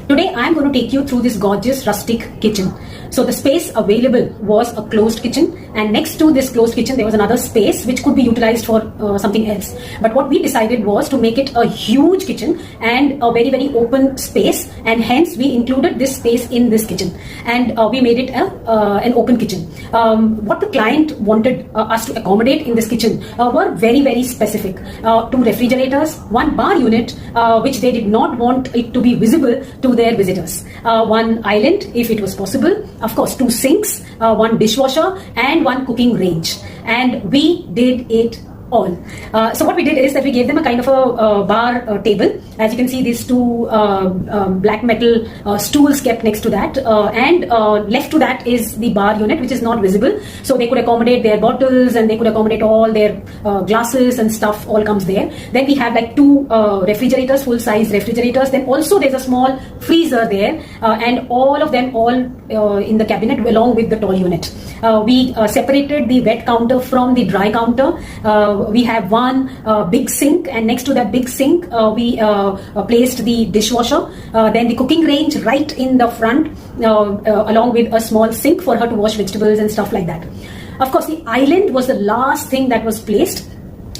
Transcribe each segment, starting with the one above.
Today I am going to take you through this gorgeous rustic kitchen. So the space available was a closed kitchen, and next to this closed kitchen there was another space which could be utilized for something else. But what we decided was to make it a huge kitchen and a very open space, and hence we included this space in this kitchen, and we made it an open kitchen. What the client wanted us to accommodate in this kitchen were very specific. 2 refrigerators, 1 bar unit which they did not want it to be visible to their visitors, 1 island if it was possible, of course 2 sinks, 1 dishwasher and 1 cooking range, and we did it all. So what we did is that we gave them a kind of a bar table. As you can see, these 2 black metal stools kept next to that, and left to that is the bar unit, which is not visible, so they could accommodate their bottles and they could accommodate all their glasses and stuff, all comes there. Then we have like 2 refrigerators, full size refrigerators. Then also there's a small freezer there, and all of them in the cabinet along with the tall unit. We separated the wet counter from the dry counter. We have 1 big sink, and next to that big sink we placed the dishwasher, then the cooking range right in the front, along with a small sink for her to wash vegetables and stuff like that. Of course, the island was the last thing that was placed.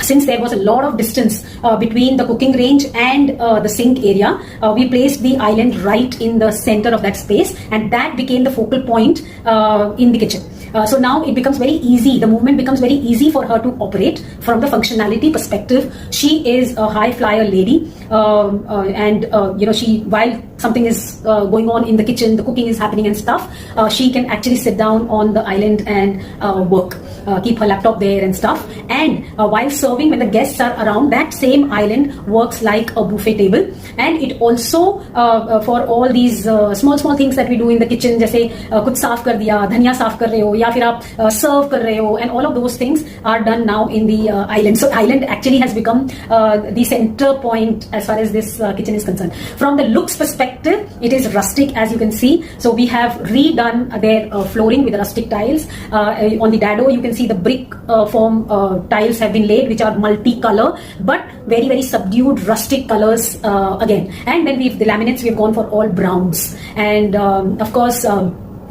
Since there was a lot of distance between the cooking range and the sink area, we placed the island right in the center of that space, and that became the focal point in the kitchen. So now it becomes very easy, the movement becomes very easy for her to operate from the functionality perspective. She is a high flyer lady, and she, while something is going on in the kitchen, the cooking is happening and stuff, she can actually sit down on the island and work, keep her laptop there and stuff. And while serving, when the guests are around, that same island works like a buffet table. And it also for all these small things that we do in the kitchen, जैसे कुछ साफ कर दिया, धनिया साफ कर रहे हो, या फिर आप serve कर रहे हो, and all of those things are done now in the island. So island actually has become the center point as far as this kitchen is concerned. From the looks perspective, it is rustic, as you can see. So we have redone their flooring with rustic tiles. On the dado, you can see the brick form tiles have been laid, which are multi-color but very subdued rustic colors again. And then the laminates, we've gone for all browns, and of course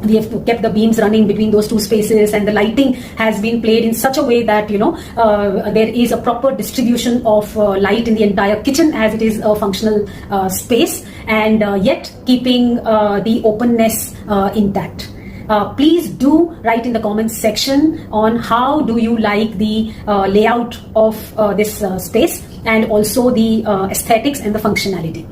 we have kept the beams running between those 2 spaces, and the lighting has been played in such a way that there is a proper distribution of light in the entire kitchen, as it is a functional space, and yet keeping the openness intact. Please do write in the comments section on how do you like the layout of this space, and also the aesthetics and the functionality.